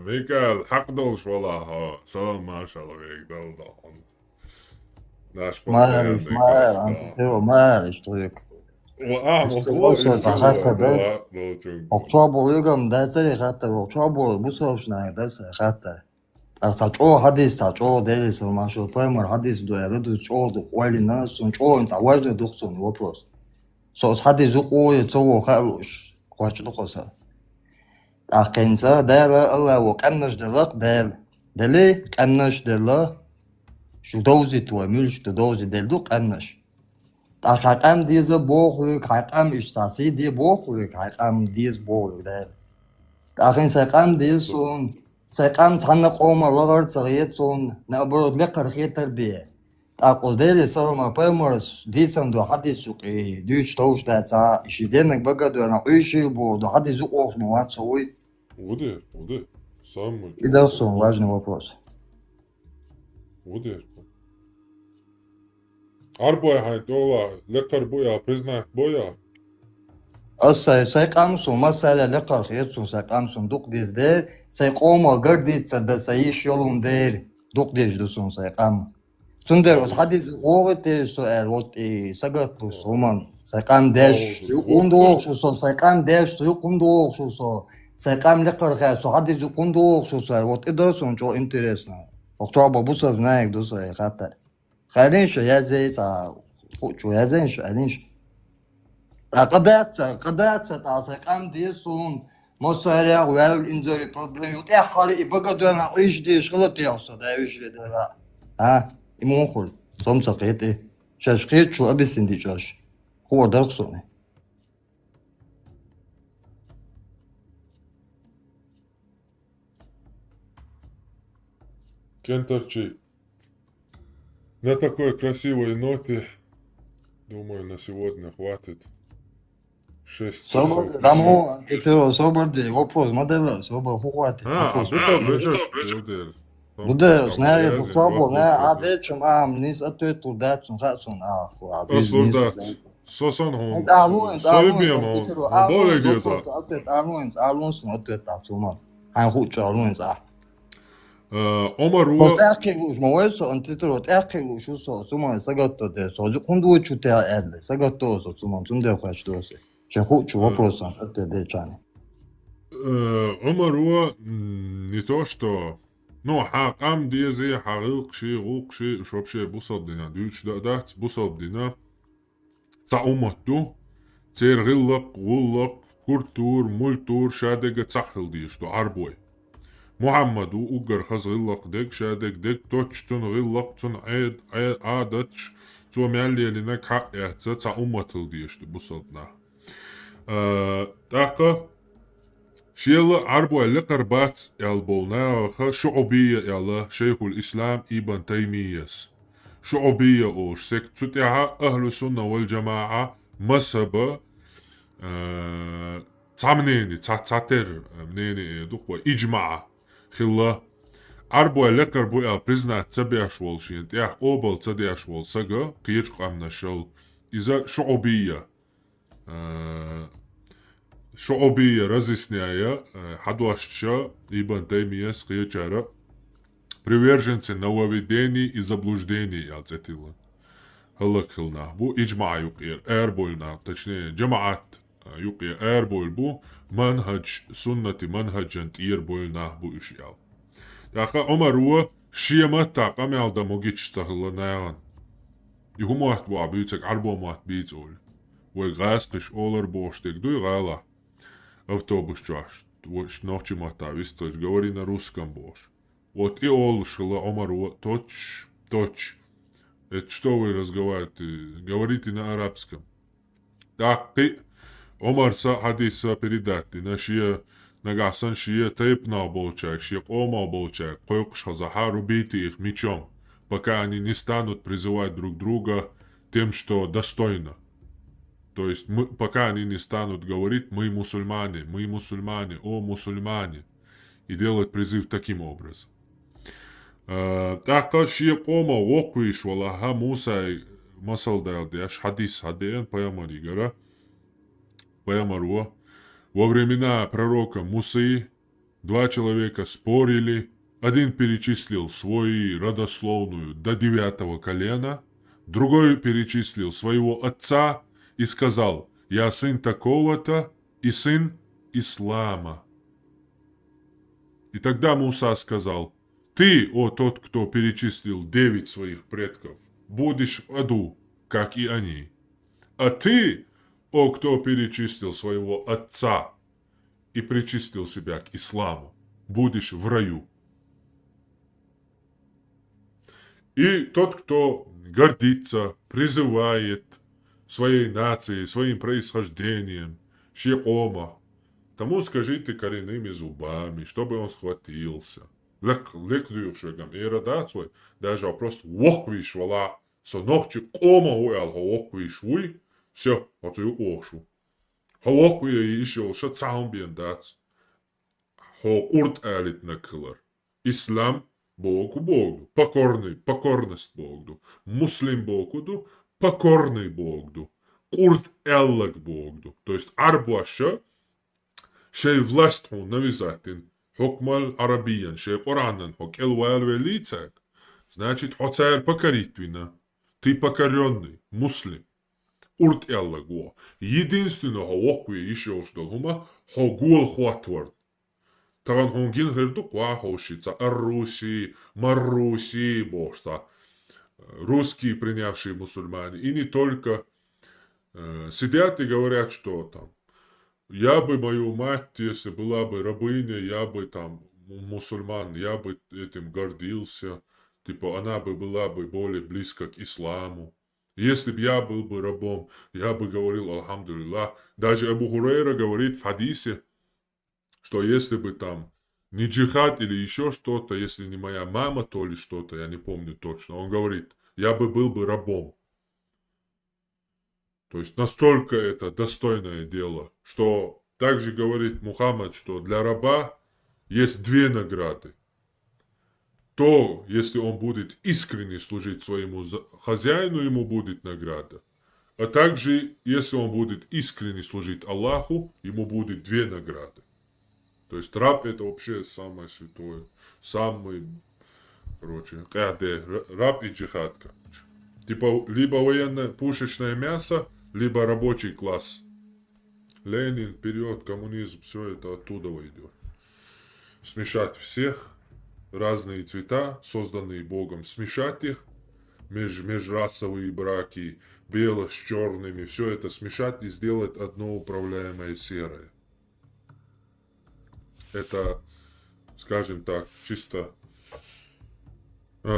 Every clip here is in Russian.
Mikael, حق dolş valla ha. Salam maşallah vek dal da. Naş Marriage, bakayande gasta. antitero, marriage, tryck. Moskva Också işte ta bu hatta da. do çünkü. Okçaba uyugam derse hatta okçaba bu sovşna derse hatta. Artaço hadis taço delis maşo primer hadis do yarı ço do olina son ço inta wajda dokson vopros. So hadis o ço khaluş. Kwaçlı kosa. Akınsa dara Allah ve kamnaş dalak del. Deli kamnaş dela. Şu dozi tu emülş de dozi del du kamnaş. Hakam diese boğuk, hakam iştasi diye boğuk, hakam diye boğuk der. Akin sakam diye son, sakam tanık olmalar çağıyet son, ne bu lekar xeter biye. Akıl değil sarma paymarız, diysem de hadi suqi, düş toş da ça, işi demek baga döna işi bu, da hadi zu olsun vat soy. Уде. Самый. И да, son важный вопрос. Уде. Арбоя хай дола, лекар боя, признает боя. Asa sakam son, masala lekar xeter son, sakam son, duk bizde, sakoma garditsa da sayiş yolun der, duk dejdu son sakam. Sunder hadi oğete suer ot sagat bu soman sakam deş yukundu okşu so sakam deş yukundu okşu so sakam lekar kha so hadi yukundu okşu so ot idrosun çok interesna okçaba bu söz ne ekdu so hatta khalin şu yazıysa şu yazın şu alin قدرت sakam diye son مصارع ويل انجري problem yok ya hali ibaga döna iş diye şılat yoksa da iş de ها يمونخل صمصة قيت ايه شاش قيت شو أبي سندي جاش هو درخصوني Кентарчи. На такой красивой ноте, думаю, на сегодня хватит. 6 часов. صبر دامو كتير صبر دي وبوز ما ده صبر فوقاتي وبوز Uder. بده سناي بتصابو نا عادت شم نيس أتوت تودات شم خاصون Soldat. Sosan hon. ألون Soybiyan hon. Böyle diyorsa. ألون سن أتوت تاسوما هاي خوش ألون صح Omar بس Rua. تأكلوش ما ويسو أنت ترو تأكلوش شو سو سوما سقطت ده سو كندو شو تأكل سقطت سو سوما سنده خوش دوسي شخو شو вопрос это ده чане Omar Rua не то что ну حقام ديزي حقيق شي غوق شي شوب شي بوصل دينا ديوش دات بوصل دينا تعومتو تير غلق كورتور مولتور شادق تصحل ديشتو عربوي محمد وقر خز غلق ديك شادق ديك توش تون غلق تون عيد عادتش تو مالي لنك حق يحتسا تعومتل ديشتو بوصلنا تاقا شيلا عربو اللي قربات يالبولنا شعوبية يالا شيخ الإسلام ابن تيمية شعوبية أوش سكتتها أهل السنة والجماعة مذهب تعمنيني تعتر منيني دقوة إجماع خلا عربو اللي قربو يا بريزنا تبيعش والشين تيح قوبل تبيعش والسقا قيج قامنا شل إذا شعوبية شعوبية разъясняя Хадуашча Ибн Таймия скричара приверженцы нововведений и заблуждений яцетила. Халакхилна бу иджма юqir эрбольна, точнее джамаат юqir эрболь бу манхадж суннати манхаджант ирбольна бу ишял. Таqa Омар Руа шиямат таqa мялда могичтахланаян. Юхумат бу абицак арбомат бицол. وغاسقش أولر بوشتك دوي غالا автобус чаш вот ночи мата висточ говори на русском бош вот и ол шла Омару точ это что вы разговариваете говорите на арабском так Омар са хадиса передати нашия нагасан шия тейп на болчак шия кома болчак койкш хазаха рубите их мечом пока они не станут призывать друг друга тем что достойно. То есть пока они не станут говорить мы мусульмане, о мусульмане, и делать призыв таким образом. Так шия кома оквиш валаха Мусай масал даяш хадис хадеян Паямаруа во времена пророка Мусы Два человека спорили. Один перечислил свою родословную до 9 колена, другой перечислил своего отца и сказал: «Я сын такого-то и сын ислама». И тогда Муса сказал: «Ты, о тот, кто перечислил 9 своих предков, будешь в аду, как и они. А ты, о кто перечислил своего отца и причислил себя к исламу, будешь в раю». И тот, кто гордится, призывает своей нацией, своим происхождением, шекома, тому скажите коренными зубами, чтобы он схватился. Леклюшегам и радацой, даже просто воквиш вала, со ногчи кома уял, воквиш уй, все, вот и ошу. Хавоквия еще ша цаумбиен дац. Хо урт алит накылар. Ислам Богу, покорность Богу. Муслим Богу, покорный Богу. Курт эллак Богу. То есть арбуаша, шей власть ху навязатин, хокмал арабиян, шей коранан, хок элвайл велицак. Значит, хоцаэр покоритвина. Ты покоренный, муслим. Урт эллак во. Единственного оквия еще что хума, хогул хуатвард. Таван хонгин херду квахошица, арруси, марруси, бошта. Русские, принявшие мусульмане, и не только, сидят и говорят, что там, я бы мою мать, если была бы рабыня, я бы там мусульман, я бы этим гордился, типа она бы была бы более близко к исламу. Если бы я был бы рабом, я бы говорил алхамдулиллах. Даже Абу Хурейра говорит в хадисе, что если бы там не джихад или еще что-то, если не моя мама, то ли что-то, я не помню точно, он говорит, я бы был бы рабом. То есть настолько это достойное дело, что также говорит Мухаммад, что для раба есть две награды. То, если он будет искренне служить своему хозяину, ему будет награда. А также, если он будет искренне служить Аллаху, ему будет две награды. То есть раб это вообще самое святое. Самый, короче, раб и джихад, короче. Типа, либо военно-пушечное мясо, либо рабочий класс. Ленин, вперед, коммунизм, все это оттуда идет. Смешать всех, разные цвета, созданные Богом, смешать их, межрасовые браки, белых с черными, все это смешать и сделать одно управляемое серое. Это, скажем так, чисто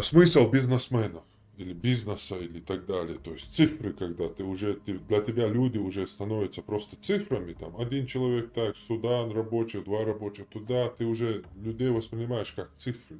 смысл бизнесмена или бизнеса или так далее. То есть цифры, когда для тебя люди уже становятся просто цифрами. Там один человек так, Судан рабочий, два рабочих туда. Ты уже людей воспринимаешь как цифры.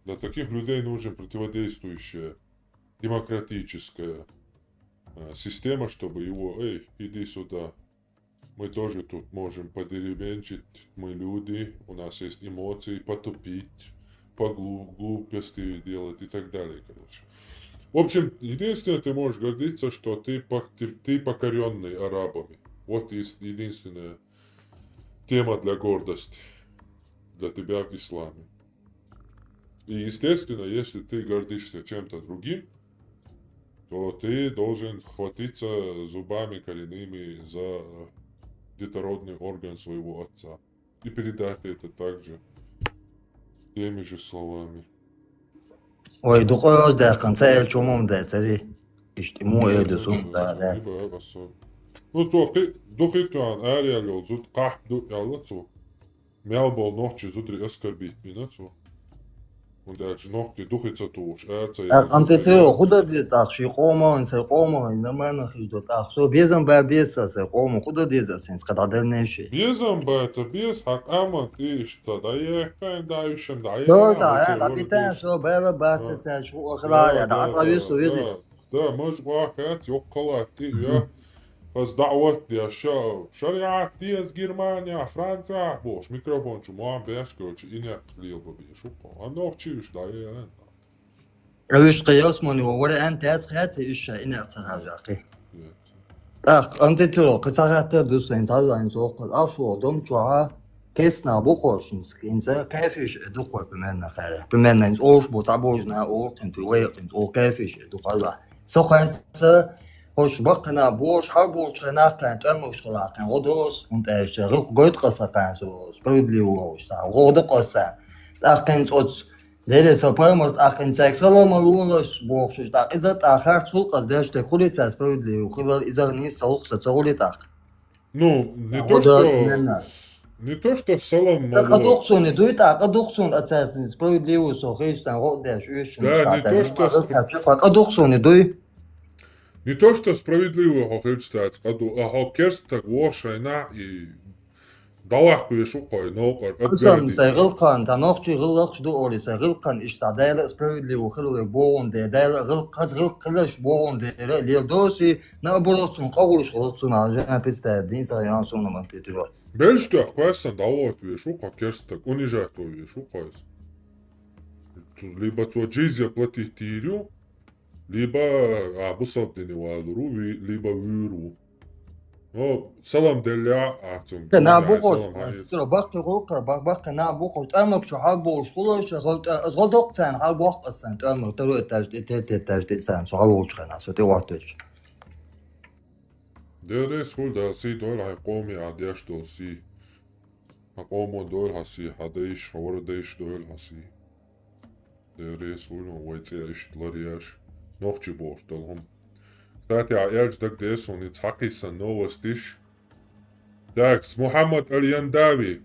Для таких людей нужна противодействующая демократическая система, чтобы его, иди сюда. Мы тоже тут можем подеревенчить, мы люди, у нас есть эмоции, потупить, по глупости делать и так далее, короче. В общем, единственное, ты можешь гордиться, что ты покоренный арабами. Вот единственная тема для гордости для тебя в исламе. И, естественно, если ты гордишься чем-то другим, то ты должен хватиться зубами коренными за детородный орган своего отца. И передать это также теми же словами. Ой, духой да, конца чумом да, цари. İşte mu ediyorsun da. Ну, ты духитуан ариалил зуд кахду яллацу. Мялбол нохчи зудри оскорбить меня, цу. Und der noch die Duchitzatur, Антетео, куда ты так, шикома, инсекома, нормально хидо так. Все, безом бабеса, секома, куда ты засен, когда дальнейший. Безом бается, без, хак аман, и что, да я дающим, да я. Да, капитан, все, бэра бацется, что охрая, да, отовесу, види. Да, может, вахат, ёккала, ты, я. Поздавать я шариат из Германия, Франция, бош, микрофон, чума, беш, короче, и не клеил бы бешу, а ногчиш, да, я. Рüş kıyasmani o var en tez kıyası işe iner çıkacak. Tak, antitro, kısacaktır düzsen zaten soğuk. Aşu oldum çoğa كيسنا بوخوشنس كينزا كيفيش دوقوا بمنا خير بمنا إنس أوش بوتابوجنا أوكن في ويقن أو كيفيش دوقلا سوخت hoş bakına boş har boş renakent ömüş kılaken odos und işte ruk goyt kasakan so spravdlivo sta roda qasa akin ots lele sapamos akin seksala malunos boş sta izat akhar sul qasdashte kulitsa spravdlivo khibar izar ni sauq satsolitak Ну, не то, oda что... menna Не то, что салам мало. qadoksun duita qadoksun atsasin spravdlivo so khishtan rodash ushun Да, не то, что... qadoksun duy Не то, что справедливо хохельстац, а хокерстак вошайна и давахку ешукой, нокор, Kızım обгорди. sayılkan tanokçu gıllık du oli sayılkan iştadayla spröydli ukhulu boğun de dayla gılkaz gılkılış boğun de le dosi na bulutsun kavuluş gılsın ajana piste din sayan sonu man petiro. Бельштах, квасан давот вешука керстак, унижает его вешукой. Либо то джизя платить тирю, либо абусабдини валуру, либо виру. О, салам деля, атум. Na bu koç tiro bak gılkar bak na bu koç amak şu hal boş kuluş zgodok sen hal boş sen amak tiro tajdi sen so hal boş kana so te vartış. Deres hul da si dol hay qomi adiash do si. Aqomo dol hasi, hadaish, hawardaish dol hasi. Deres hul no waitse lariash. Nochchi bosh dolhom. Kстати, аялж даг дес он ицхакисан новостиш. Такс, Мухаммад Аль-Яндави.